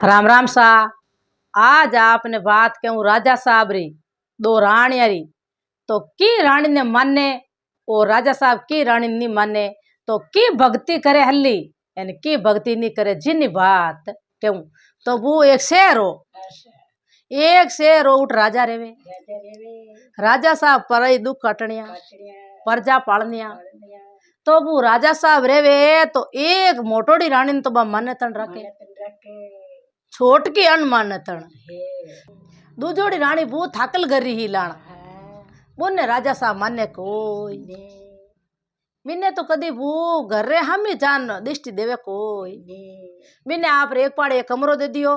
राम राम सा। आज आपने बात कहूँ राजा साहब री दो रानिया री। तो की रानी ने माने और राजा साहब की रानी नहीं माने तो की भक्ति करे हल्ली यानी की भक्ति नहीं करे जिन बात कहूँ। तो वो एक शेर हो उठ राजा रेवे। राजा साहब पर दुख कटनिया प्रजा पालनिया। तो वो राजा साहब रेवे तो एक मोटोड़ी रानी ने तो बा मन तन रखे छोट की अनमान तन दूजोड़ी रानी वो थाकल गरी ही लाण बोने राजा साहब माने कोई बिने तो कदी वो घर रे हम ही जान दृष्टि देवे कोई बिने आप रे एक पाड़े एक कमरो दे दियो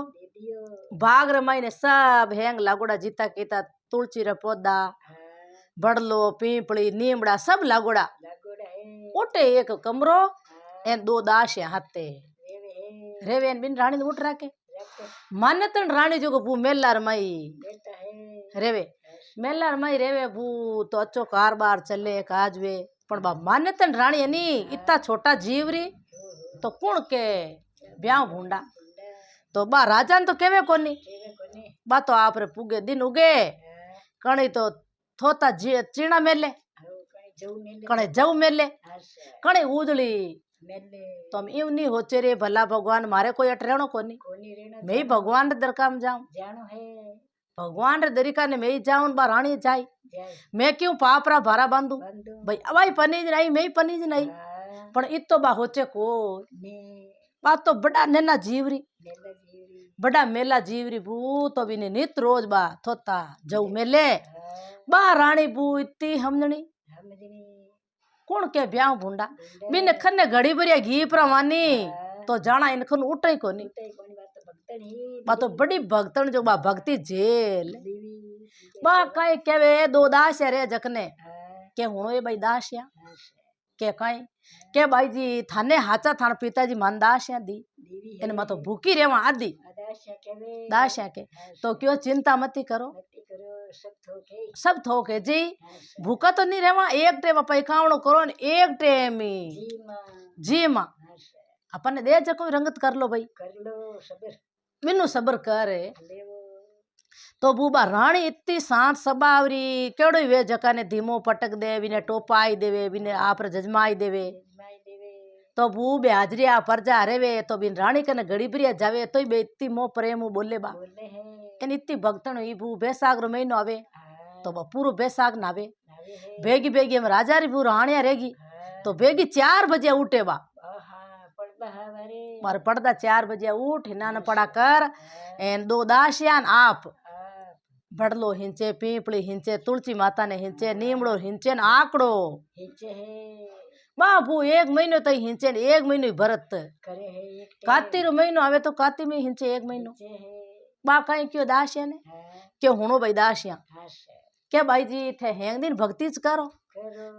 भाग रे मायने सब हैंग लागोड़ा जीता कीता तुलसी रे पौधा बड़लो पीपड़ी नीमड़ा सब लागोड़ा उठे एक कमरो एन दो दास हाथे रेवे बिन रानी ने उठ राखे मान्यतन रानी जो भू मेलार माई रेवे मेलार माई रेवे भू तो अच्छो कारबार चले काजवे पण बा मान्यतन रानी है नी इतना छोटा जीवरी तो कुण के ब्याह भूंडा तो बा राजा तो केवे कोनी बा तो आप रे पुगे दिन उगे कणी तो थोता चीणा मेले कणे जव मेले कणे उजली तो हम यूं नहीं होचे रे भला भगवान मारे कोई अट रहनो कोनी मैं ही भगवान रे दरका में जाऊं भगवान रे दरिका ने मैं ही जाऊं बा रानी जाई मैं क्यों पाप रा भारा बांधू भाई अबाई पनीज नहीं मैं ही पनीज नहीं पण इत तो बा होचे को बात तो बड़ा नेना जीवरी बड़ा मेला जीवरी बू तो बिने नित रोज बा थोता जऊ मेले बा रानी बू इतनी हमदनी कौन के ब्याह भूंडा बिन खने घड़ी भरिया घी प्रवानी तो जाना इनखन उठे कोनी बा तो बड़ी भक्तन जो बा भक्ति जेल बा कई केवे दो दास रे जकने के हुनो ये भाई दास या के कई के भाई जी थाने हाचा थान पिताजी मान दास या दी इन मा तो भूखी रेवा आदि दास या के तो क्यों चिंता मती करो सब थोके जी भूखा तो नहीं रहवा एक टेम पैखावणो करो ने एक टेम जी मां अपन दे जको रंगत कर लो भाई मिनु सबर करे तो बूबा रानी इतनी शांत स्वभावरी केड़ो वे जका ने धीमो पटक दे बिने टोपाई देवे बिने आप जजमाई देवे तो बू बे हाजरिया परजा रेवे तो बिन रानी कने घड़ी भरिया जावे तो बे इतनी मोह प्रेम बोले बा इन इतनी भक्तन हुई बू बैसाख रो महीनो आवे तो बा पूरो बैसाख नावे बेगी बेगी हम राजा री बू रानिया रहेगी तो बेगी 4 बजे उठे बा पर पड़दा 4 बजे उठ हिना पड़ा कर एन दो दासियान आप बड़लो हिंचे पीपली हिंचे तुलसी माता ने हिंचे नीमड़ो हिंचे आकड़ो बाबू 1 महीनो तक हिंचे 1 महीनो भरत काती रो महीनो आवे तो काती में हिंचे 1 महीनो बा कहीं क्यों दासिया ने क्यों हुनो भाई दासिया के भाई जी थे हैंग दिन भक्ति करो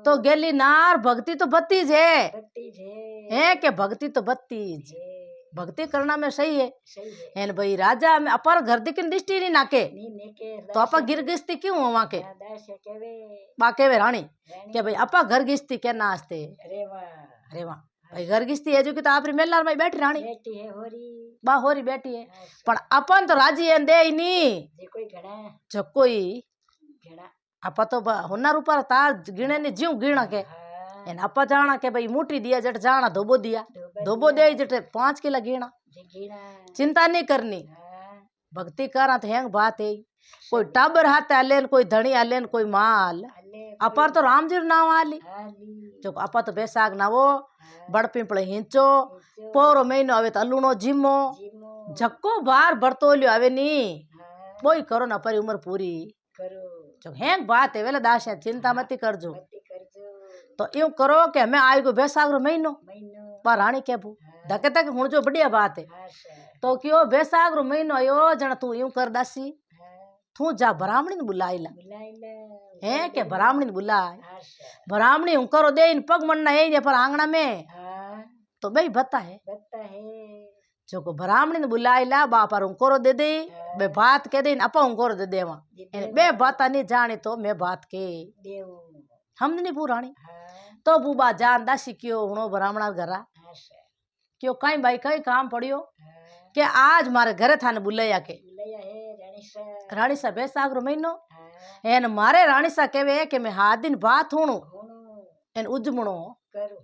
तो गेली नार भक्ति तो बत्तीज है के भक्ति तो बत्तीज भक्ति करना में सही है एन भाई राजा में अपर घर दिखन दृष्टि नहीं नाके तो आपा गिरगिस्ती क्यों हो वहां के बाके वे रानी के भाई आपा घर गिस्ती के नाचते अरे वाह भाई घर गिस्ती है जो कि तो आप मेलार में बैठी रानी बा होरी बैठी है पर अपन तो राजी है दे ही नहीं जो कोई आपा तो हुनर ऊपर तार गिणे ने जीव गिण के एन आपा जाना के भाई मोटी दिया जट जाना धोबो दे जट 5 किलो गिना चिंता नहीं करनी भक्ति करा तो हैंग बात है कोई टाबर हाथ आलेन कोई धनी आलेन कोई माल अपार तो राम जी नाम आली जो आपा तो बैसाख नावो बड़ पिंपल हिंचो पोरो महीनो आवे तो अलूनो जिमो झक्को बार बरतोलियो आवे नी कोई करो ना परी उम्र पूरी जो हैंग बात है वेला दास चिंता मती करजो तो यूं करो कि हमें आएगो बैसाख रो महीनो पर रानी के भू धके तक हुण जो बढ़िया बात है तो क्यों बैसाख रो महीनो आयो जण तू यूं कर दासी तू जा ब्राह्मणी ने बुलाईला है के ब्राह्मणी ने बुलाए ब्राह्मणी हूं करो दे इन पग मनना है पर आंगना में तो भाई बता है जो को ब्राह्मणी ने बुलाईला बापर हूं करो दे दे बे बात के दे अपा हूं करो दे देवा बे बात नहीं जाने तो मैं बात के हम नहीं पुराणी तो बूबा जान दासी क्यों हुनो ब्राह्मणा घरा क्यों कहीं भाई कहीं काम पड़ियो के आज मारे घरे थाने बुलाया के बुलाया है रानी सा बैसाख रो महीनो हाँ एन मारे रानी सा कहवे के मैं हाथ दिन बात हूणु होनो एन उजमणो करो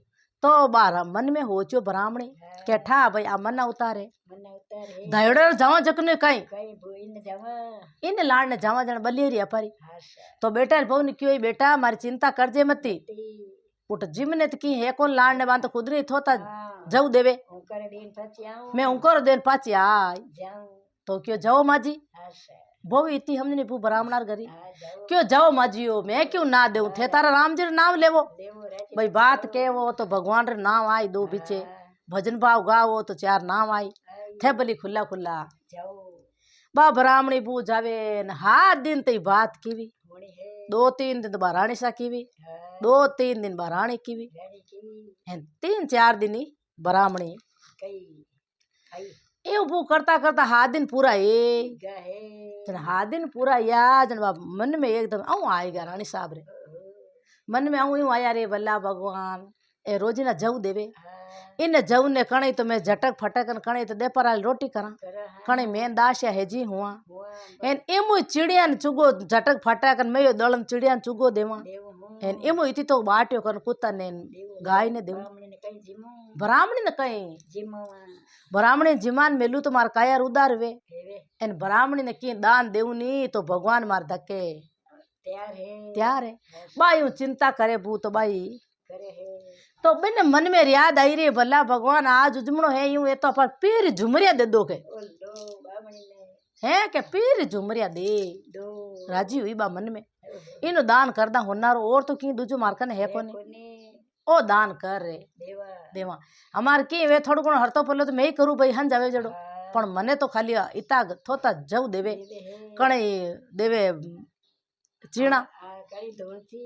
तो बारा मन में होचो ब्राह्मणी के ठा भाई आ मना उतारे मन उतारे दयोड़े जावा जकने कई कई बोइन जावा इन लाड़ ने जावा जन बलियरी अपारी हासा तो बेटा बहु क्यों बेटा मारी चिंता करजे मती ती उठ जिम ने की है कौन लाड़ ने बांध खुद नहीं थोता हाँ जाऊ देवे ओकर दिन पची आऊं मैं उनको देन पाची आई जाऊं तो क्यों जाओ माजी हासा बहु इतनी हमने भू ब्राह्मणार गरी हाँ जाओ क्यों जाओ माजियो मैं क्यों ना देऊं थे तारा राम जी रे नाम लेवो देवो राजी भाई बात के वो तो भगवान रे नाम आई दो पीछे भजन भाव गावो तो चार नाम आई थे भली खुला खुला जाओ बा ब्राह्मणी बू जावे न हाथ दिन तई बात कीवी होनी है 2-3 दिन बा रानी सा कीवी हाँ 2-3 दिन बा रानी कीवी रानी की एन 3-4 दिन ही ब्राह्मणी कई आई ए बू करता करता हाथ दिन पूरा ए गहे जन हाथ दिन पूरा या जन बा मन में एकदम आऊं आएगा रानी साहब रे मन में आऊं यूं आया रे भला भगवान ए रोजीना जऊ देवे हाँ इन जऊ ने कणी तो मैं झटक फटक कणी तो दे पर रोटी करा करा हाँ कणी मैं दाश या हेजी हुआ हुआ एन एमु चिड़िया न चुगो झटक फटक मैं यो दलम चिड़िया न चुगो देवा देव हूँ एन एमु इति तो बाट्यो कन कुत्ता ने गाय ने देव ब्राह्मण ने कई जिमो ब्राह्मणी ने कहीं जिमवा ब्राह्मणी जिमान मेलू तो मार कायर उदार वे हेवे एन ब्राह्मणी ने की दान देऊ नी तो भगवान मार धके तैयार है त्यार है बाई यूं चिंता करे बू तो बाई करे है तो बिन मन में याद आई रे भला भगवान आज उजमणो है यूं ये तो पर पीर झुमरिया दे दो के ओ लो ब्राह्मण ने है के पीर झुमरिया दे दो राजी हुई बा मन में इनो दान करदा होनारो और तो की दूजो मारकन है कोने कोने ओ दान कर रे देवा देवा हमार की वे थोड़ो घणो हरतो पलो तो मैं ही करूं भाई हन जावे जड़ो हाँ, पण मने तो खाली इता थोता जऊ देवे देवे है कणे देवे चीणा कड़ी धोती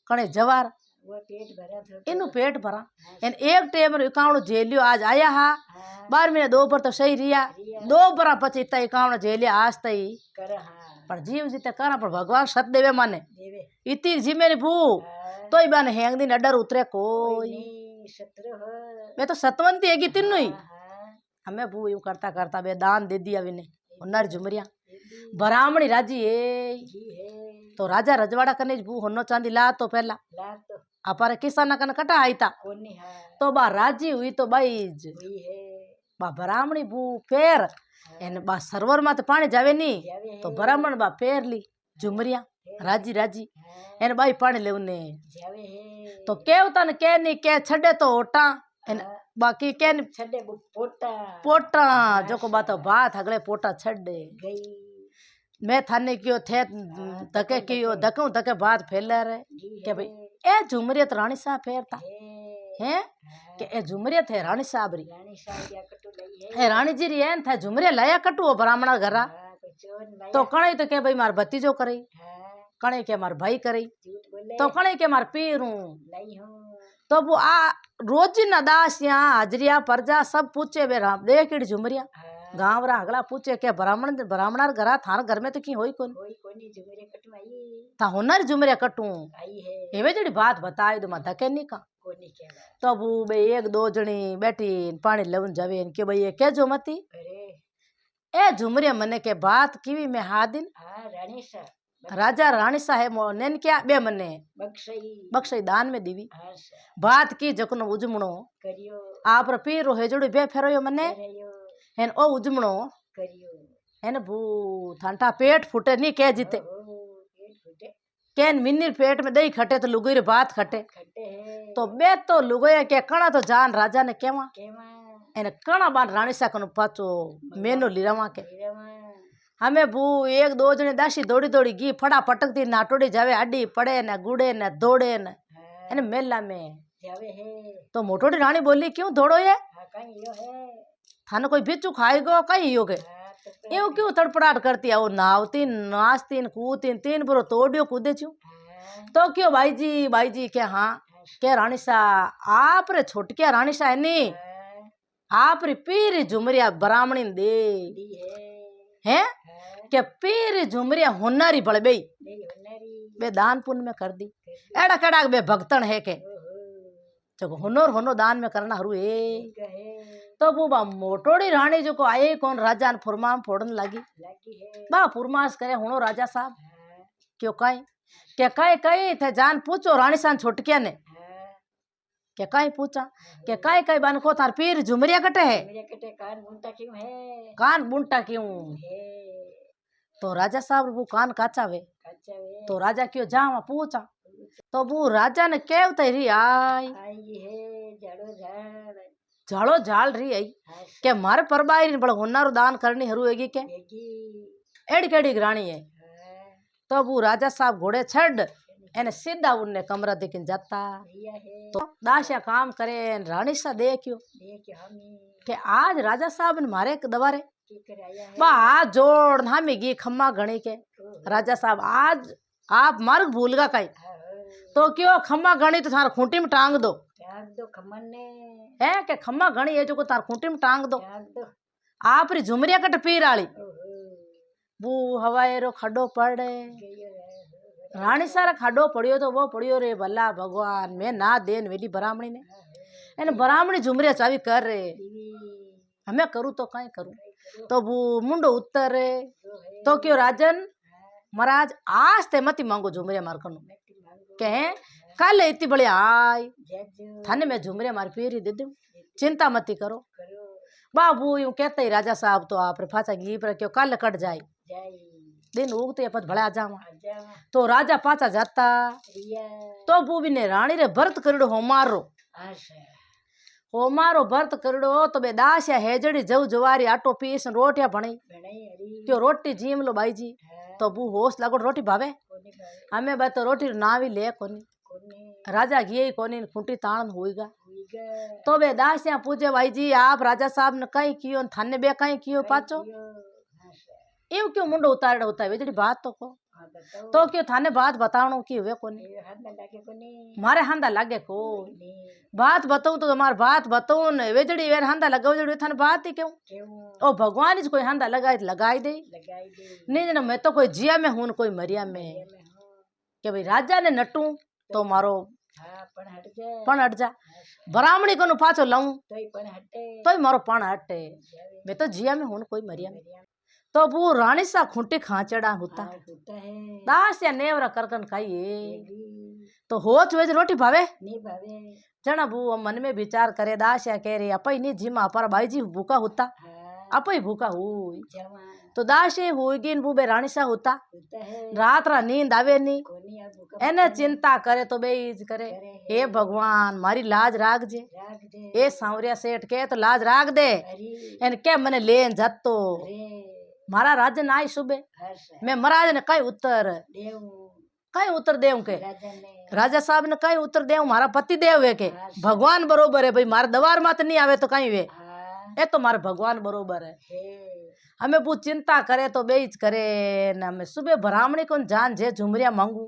कणे जवार वो पेट भरा था इनु पेट भरा एन एक टेम रो इकावणो झेलियो आज आया हा हाँ 12 महीने दो पर तो सही रिया दो पर पछी इता इकावणो झेलिया आज तई कर हाँ पर जीव जीते करा पर भगवान सत देवे माने देवे इती जी मेरी भू हाँ तो ही बाने हेंग दिन अडर उतरे कोई नहीं शत्रु हो मैं तो सतवंती है कि तीनू ही हाँ हमें भू यूं करता करता बे दान दे दिया विने नर झुमरिया ब्राह्मणी राजी है जी है तो राजा रजवाड़ा कने भू होनो चांदी ला तो पहला ला तो अपारे किसान कन कटा आई था कोनी हाँ तो बा राजी हुई तो बाई हुई है बा ब्राह्मणी भू फेर एन बा सरवर में तो पानी जावे नी जावे है तो ब्राह्मण बा फेर ली झुमरिया राजी राजी हाँ एन बाई पानी लेवने जावे है तो केवता ने के नी के छड़े तो ओटा एन हाँ, बाकी के नी छड़े वो पोटा पोटा जो को बात बात अगले पोटा छड़े गई मैं थाने क्यों थे धके क्यों धकूं धके बात फैला रहे जी के भाई ए झुमरियत रानी साहब फेरता है हैं के ए झुमरियत है रानी साहब री रानी साहब या कटु लई है ए रानी जी री एन था झुमरिया लाया कटू ब्राह्मणा घरा हाँ कोई चोर लाया तो कणे तो के भाई मार भतीजो करई हाँ कणे के मार भाई करई झूठ बोले तो कणे के मार पीरू लई हूँ तो वो आ रोज न दास यहाँ हाजरिया परजा सब पूछे बे राम देख इड झुमरिया हाँ गांव रा अगला पूछे के ब्राह्मण घरा थार घर में तो की होई कोन कोई कोनी झुमरे कटवाई था होनर झुमरिया कटू आई है एवे जड़ी बात बताई तो मैं धके नहीं का कोनी क्या बात तो वो बे एक दो जणी बैठी पानी लवन जावे के भाई ये के जो मती अरे ए झुमरिया मने के बात कीवी में हादिन हाँ रानी साहब राजा रानी साहेब नेन क्या बे मने बक्सई बख्शई दान में दीवी हाँ साहब बात की जकनो उजमणो करियो आप रो पीरो हेजड़ी बे फेरोयो मने करियो हेन ओ उजमणो करियो हेन भू थांटा पेट फूटे नहीं के जीते ओ पेट फूटे केन मिन्नी पेट में दही खटे तो लुगई रे बात खटे खट्टे है तो बे तो लुगोया के कणा तो जान राजा ने केवा केवा एने कणा बान रानी सा कनु पाचो मेनो लिरावा के हीरावा हमें भू एक दो जने दासी दौड़ी दौड़ी गी फड़ा पटकती नाटोड़ी जावे अड्डी पड़े न गुड़े न दौड़े न हाँ एने मेला में जावे है तो मोटोड़ी रानी बोली क्यों दौड़ो ये हाँ कहीं यो है थाने कोई बिच्छू खाएगो कहीं योगे हाँ तो यूं क्यों तड़पड़ाट करती है वो नावती नाचती कूदती तीन बुरो तोड़ियो कूदे छू हाँ तो क्यों भाई जी के हाँ के रानी सा आप रे छोटकिया रानी सा है नी हाँ आप री पीरी झुमरिया ब्राह्मणी दे दी है हैं हाँ के पीरी झुमरिया होनारी बड़ बई नहीं होनारी बे दान पुण्य में कर दी एड़ा कड़ा बे भगतन है के ओहो जब हुनर होनो दान में करना हरू ए कहे तो वो बा मोटोड़ी रानी जो को आए कौन राजा ने फुरमाम फोड़न लगी लगी है बा फुरमाश करे हुनो राजा साहब हाँ क्यों कहीं के कहीं थे जान पूछो रानी सान छोटकिया ने हाँ के कहीं पूछा के कहीं बन को थार पीर झुमरिया कटे है मेरे कटे कान मुंटा क्यों है कान बुंटा क्यों है तो राजा साहब वो कान काचा वे कच्चा वे तो राजा क्यों जावा पूछा तो वो राजा ने केव तरी आई आई है झाड़ो झाड़ झाड़ो झाल रही आई हाँ के मारे परबाई बड़ा हुनर दान करनी हरूएगी के बेगी एड़ी केड़ी ग्राणी है हाँ तो वो राजा साहब घोड़े छड़ एने सीधा उनने कमरा दिखन जाता भैया है तो दासिया काम करे रानी सा देखियो देख हमी कि आज राजा साहब ने मारे दबारे की कराया है बा हाथ जोड़ नामी गी खम्मा गणी के राजा साहब आज आप मार्ग भूल गा कहीं तो क्यों खम्मा गणी तो थार खूंटी में टांग दो टांग दो खमन ने है के खम्मा गणी है जो को तार खूंटी में टांग दो टांग दो आप री झुमरिया कट पीर आली ओहो वो हवाए रो खड्डो पड़े गयो है रानी सारा खड्डो पड़ियो तो वो पड़ियो रे भला भगवान मैं ना देन वेली बरामणी ने एने बरामणी झुमरिया चावी कर रे हमें करूँ तो कहीं करूँ तो वो मुंडो उत्तरे तो क्यों राजन महाराज आज ते मती मांगो झुमरिया मार कनु कहे कल इतनी बड़ी आई थाने मैं झुमरिया मार पीरी दे दूं चिंता मती करो बाबू यूं कहते ही राजा साहब तो आप फाचा गी पर क्यों कल कट जाए दिन उगते अपन भले आ जावा तो राजा पाचा जाता तो बूबी ने रानी रे भरत करिड़ो होमारो होमारो भरत करिड़ो तो बे दास या हेजड़ी जव जवारी आटो पीस रोटिया बणी क्यों रोटी जीम लो बाई जी तो बू होश लागो रोटी भावे हमें बा तो रोटी नावी ले कोनी राजा गिए कोनी खूंटी ताण होईगा तो बे दास या पूछे भाई जी आप राजा साहब ने कहीं कियो थाने बे कहीं कियो पाचो यूं क्यों मुंडो उतारे होता है बेजड़ी बात तो को तो क्यों थाने बात बताणो की हुए कोनी मारे हांदा लागे को बात बताऊं तो तुम्हार बात बताऊं न वेजड़ी वेर हांदा लगाओ जड़ी थाने बात ही क्यों ओ भगवान जी कोई हांदा लगाई दे नहीं ना मैं तो कोई जिया में हूं कोई मरिया में के भाई राजा ने नटू तो मारो पण हट जा ब्राह्मणी को पाछो लाऊं तो मारो पण हटे मैं तो जिया में हूं कोई मरिया में तो वो रानी सा खूंटी खाचड़ा होता दास या नेवरा करकन खाइए तो होच वेज रोटी भावे जना वो मन में विचार करे दास या कह रही अपई नहीं जिमा पर भाई जी भूखा होता अपई भूखा हुई तो दास ये हुई वो बे रानी सा होता रात रा नींद आवे नी एने चिंता करे तो बेईज करे हे भगवान मारी लाज राख जे ए सांवरिया सेठ के तो लाज राख दे एन के मने लेन जतो मारा राज ना आई सुबह मैं महाराज ने कई उत्तर देव के राजा साहब ने कई उत्तर देव मारा पति देव है के भगवान बरोबर है भाई मारा दवार मात नहीं आवे तो कहीं वे ए तो मारा भगवान बरोबर है हमें वो चिंता करे तो बेच करे ना मैं सुबह ब्राह्मणी को जान जे झुमरिया मांगू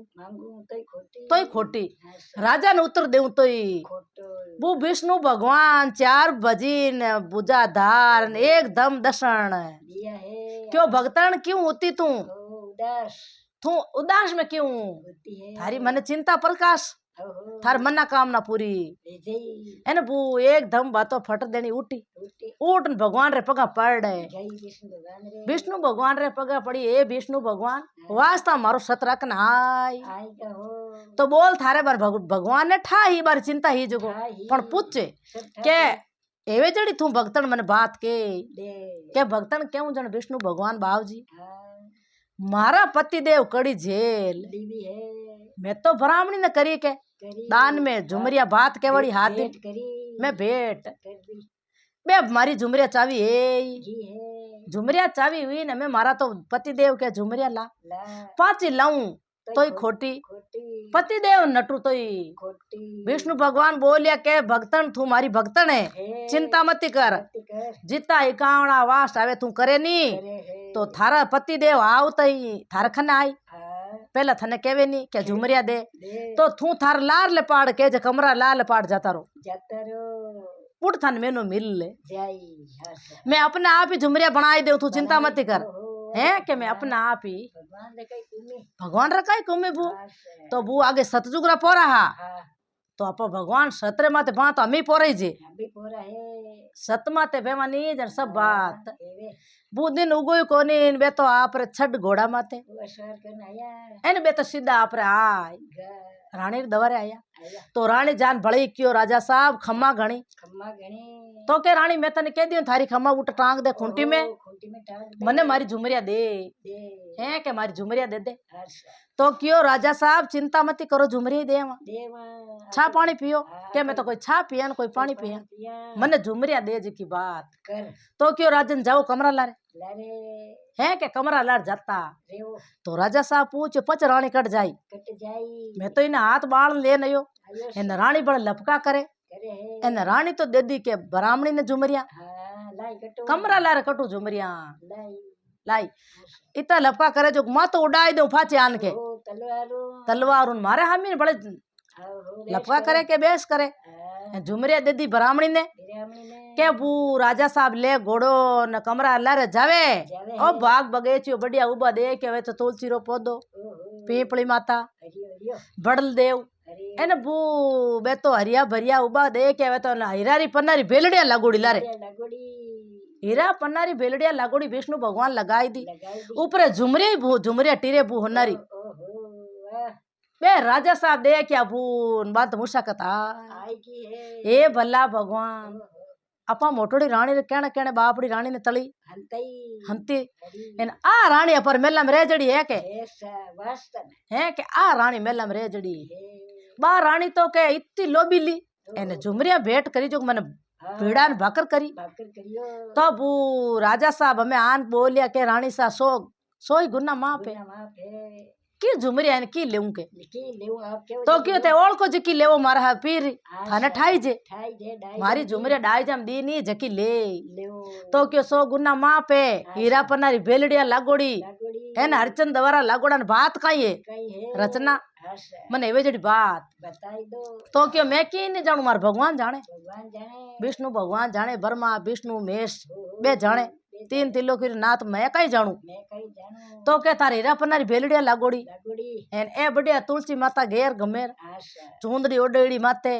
तो ही खोटी राजा ने उत्तर देऊ तो ही वो विष्णु भगवान 4 बजीन बुझा धार एकदम दर्शन क्यों भगतन क्यों होती तू उदास में क्यों थारी मन चिंता प्रकाश थार मना कामना पूरी है ना वो एकदम बातों फट देनी उठी उठ भगवान रे पगा पड़ रहे विष्णु भगवान रे पगा पड़ी ए विष्णु भगवान वास्ता मारो सत रखन हाय तो बोल थारे बार भगवान ने ठा ही बार चिंता ही जगो पण पूछे के एवे जड़ी तू भक्तन मन बात के भक्तन क्यों जन विष्णु भगवान बाव जी मारा पति देव कड़ी झेल मैं तो ब्राह्मणी ने करी के दान में झुमरिया बात के बड़ी हाथ दी मैं भेंट बे मारी झुमरिया चावी है झुमरिया चावी हुई ना मैं मारा तो पति देव के झुमरिया ला पाची लाऊं तो ही खोटी पति देव नटू तो ही विष्णु भगवान बोलिया के भक्तन तू मारी भक्तन है चिंता मत कर जितना इकावना वास आवे तू करे नी तो थारा पति देव आओ तो ही थार खन आई पहला थने केवे नी क्या झुमरिया दे तो तू थार लाल लेपाड़ के कमरा लाल लेपाड़ जाता रो उठ थन मेनू मिल ले मैं अपने आप ही झुमरिया बनाई दे तू चिंता मत कर है कि मैं अपना आप ही भगवान रखा ही कुमे बू तो बू आगे सतजुग रा पोरा हा तो आप भगवान सतरे माते भात अमी पोरे जे अभी पूरा है सत माते बेमानी जन सब बात एवे बू दिन उगोय कोनी इन बे तो आप रे छड घोड़ा माते वो सर करने आया एन बे तो सीधा आप रे आय घर रानी रे दवारे आया आया तो रानी जान भली क्यों राजा साहब खम्मा घणी खम्मा गणे तो के रानी मैं तने कह दियो थारी खम्मा उठ टांग दे खूंटी में खूंटी में टांग दे मने मारी झुमरिया दे दे है के मारी झुमरिया दे दे हर्ष तो क्यों राजा साहब चिंता मती करो झुमरिया दे देवा छा पानी पियो के मैं तो कोई छा पिया न कोई पानी पिया पिया मने झुमरिया दे जी की बात कर तो क्यों राजन जाओ कमरा लारे लारे है के कमरा लार जाता रेव तो राजा साहब पूछे पच रानी कट जाई कट जाई मैं तो इन्हें हाथ बाण ले नयो आयो इन रानी बड़ लपका करे करे है इन रानी तो दे दी के ब्राह्मणी ने झुमरिया हाँ लाई कटो कमरा लारे कटू झुमरिया लाई लाई इतना लपका करे जो माँ तो उड़ाई दो फाचे आन के ओ तलवारो तलवार उन मारे हामी बड़े और लपका करे के बेस करे झुमरिया दे दी ब्राह्मणी ने बिरामणी ने के बू राजा साहब ले घोड़ो न कमरा लारे जावे जावे ओ भाग बगेचियो बढ़िया उबा दे के वे तो तुलसी रो पौधो ओहो पीपली माता हरियो हरियो बड़ल देव हरि एन बू बे तो हरिया भरिया उबा दे के वे तो हिरारी पन्नारी बेलड़िया लागोड़ी लारे लगोड़ी हीरा पन्नारी बेलड़िया लागोड़ी विष्णु भगवान लगाई दी लगाई दी ऊपर झुमरिया भू झुमरिया टीरे भू होनारी ओहो वाह बे राजा साहब दे क्या भू बात मुशाकत आई की है ए भला भगवान अपा मोटोड़ी रानी रे कहने कहने बापड़ी रानी ने तली हंतई हंती हरि इन आ रानी पर मेला में रेजड़ी है के ऐसा वास्तव है के आ रानी मेला में रेजड़ी है बा रानी तो के इतनी लोबीली एने झुमरिया भेंट करी जो मैंने पीड़ा ने भाकर करी भाकर करियो तो बू राजा साहब हमें आन बोलिया के रानी सा सोई गुना माँ पे गुना माफ है की झुमरिया ने की लेऊं के लिखी लेऊ आप क्यों तो क्यों ते ओळ को जकी लेवो मारा है पीर थाने ठाई जे ठाई जे डाई मारी झुमरिया डाई जम दी नी जकी ले लेऊ तो क्यों सो गुना माँ पे हीरा पन्नारी बेलड़िया लागोड़ी लगोड़ी है ना हरिचंद दवारा लागोड़ा ने बात काई है कई है रचना हर्ष मने एवे जड़ी बात बताई दो तो क्यों मैं की नहीं जानू मार भगवान जाने भगवान जाने विष्णु भगवान जाने ब्रह्मा विष्णु महेश बे जाने तीन तिलो की नाथ मैं कई जानू मैं कई जानू तो क्या तार हीरा पन्नारी बेलड़िया लागोड़ी लगोड़ी एन ए बढ़िया तुलसी माता घेर गमेर हर्ष चूंदड़ी ओडेड़ी माते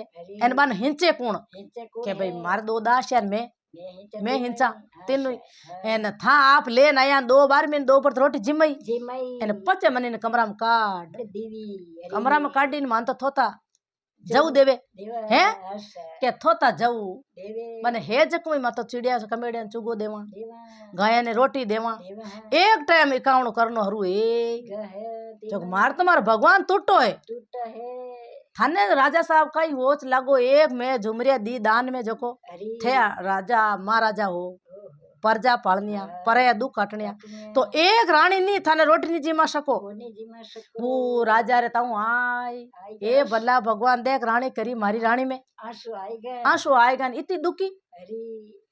एन बन हिंचे कूण हिंचे को के भाई मार दो दास यार मैं हिंचा तीनों तीन एन था आप लेन आया 2 बार में 2 पर रोटी जिमई जी मई एन पचे मने ने कमरा में काट दीवी कमरा में काटी मान तो थोता जाऊ देवे देवा हैं हर्ष के थोता जाऊ देवे मने हेज कोई मा तो चिड़िया से कमेड़िया चुगो देवा देवा गाया ने रोटी देवा देवा है एक टाइम इकावण करनो हरू ए गह जो मार तुम्हारा भगवान टूटो है टूटा है थाने राजा साहब का ही वोच लागो एक में झुमरिया दी दान में जको हरी थे राजा महाराजा हो प्रजा पालनिया परे दुख काटनिया तो एक रानी नहीं थाने रोटी नहीं जीमा सको कोने जीमा सको वो राजा रे ताऊ आय ए भला भगवान देख रानी करी मारी रानी में आंसू आएगा आंसू आएगा न इतनी दुखी हरी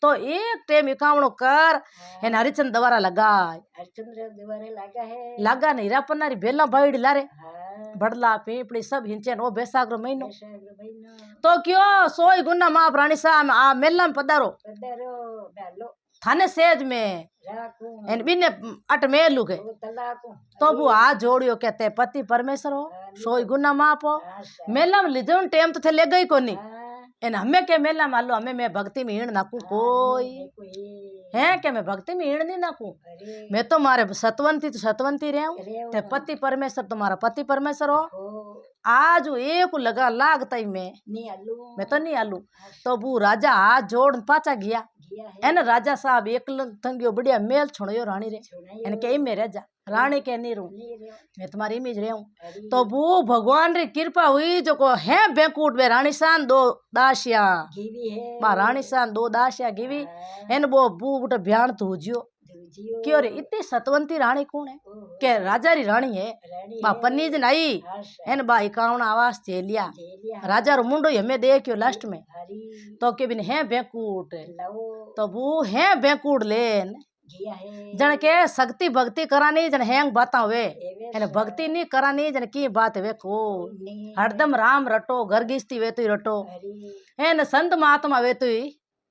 तो एक टेम इकावणो कर एन हरिचंद दवारा लगाय हरिचंद्र द्वारे लगा है लगा नहीं हीरा पन्नारी बेला बाइड लारे हाँ बड़ला पीपड़ी सब हिंचन ओ बेसागरो महीनो ऐसा महीना तो क्यों सोई गुना माँ प्राणी साहब आ मेला में पधारो पधारो डालो थाने सेज में राखूं एन बिने अट मेलू के वो तलाकूं तो वो हाथ जोड़ियो कहते पति परमेश्वर हो सोई गुना माँ पो आशा मेला में लीधो टेम तो थे ले गई कोनी हाँ एन हमें के मेला में आलो हमें मैं भक्ति में हीण नाकू कोई कोई है के मैं भक्ति में हीण नहीं नाकू अरे मैं तो मारे सतवंती तो सतवंती रहे हूँ रेव ते पति परमेश्वर तुम्हारा पति परमेश्वर हो हो आज एक लगा लागता ही मैं नी आलू मैं तो नहीं आलू तो वो राजा हाथ जोड़ पाचा गया गया है एन राजा साहब एक तंगियो बढ़िया मेल छोड़ियो रानी रे सुनाई एन के में रह जा रानी के नहीं रहूं नी रेव मैं तुम्हारी इमेज रही हूँ हरी तो वो भगवान री कृपा हुई जो को है बेकूट वे रानी सान 2 दासिया गिवी है बा रानी सान 2 दासिया गिवी एन वो बू बुट ब्यान तो जियो जियो क्यों रे इतनी सतवंती रानी कौन है के राजा री रानी है रानी बा पन्नीज नाई आशा एन बा इकावण आवाज चेलिया जेलिया राजा रो मुंडो हमें देखियो लास्ट में हरी तो के बिन है बेकूट लवो तो वो है बेकूट लेन गया है जन के शक्ति भक्ति करानी जन हैंग बाता वे एवे एन भक्ति नहीं करानी जन की बात वे को नी हरदम राम रटो गर्गिस्ती वे तु रटो हरी एन संत महात्मा वे तु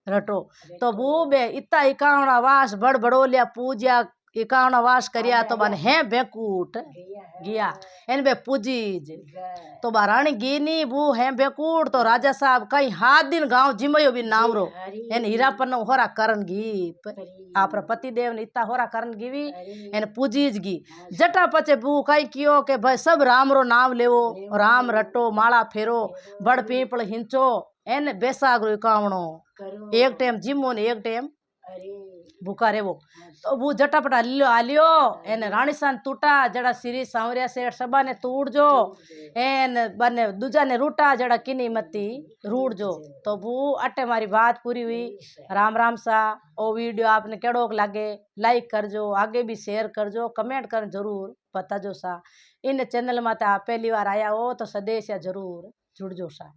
रटो तो वो बे इतना इकावण आवास बड़ बड़ोलिया पूजा एकावण वास करिया तो बन है बेकूट गया है गया इन बे पूजीज घर तो बारानी गिनी बू है बेकूट तो राजा साहब कई हाथ दिन गांव जिमयो भी नावरो हरी एन हीरापन होरा करन गीप परी आपरा पति देव ने इतना होरा करन गीवी हरी एन पूजीज गी जटा पचे बू कई कियो के भाई सब राम रो नाम लेवो राम रटो माला फेरो बड़ पीपल हिंचो एन बेसागरो एकावणो करो एक टाइम जिमो ने एक टाइम अरे भूखा रेवो तो वो जटापटा आलियो एन रानीसान टूटा जड़ा श्री सांवरिया सेठ सबा ने तूड़ जो एन बने दूजा ने रूटा जड़ा किनी मती रूड़ जो तो वो अटे मारी बात पूरी हुई राम राम सा ओ वीडियो आपने केड़ो लागे लाइक करजो आगे भी शेयर करजो कमेंट कर जरूर बताजो सा इन चैनल में आप पहली बार आया हो तो सदेश या जरूर जुड़जो सा।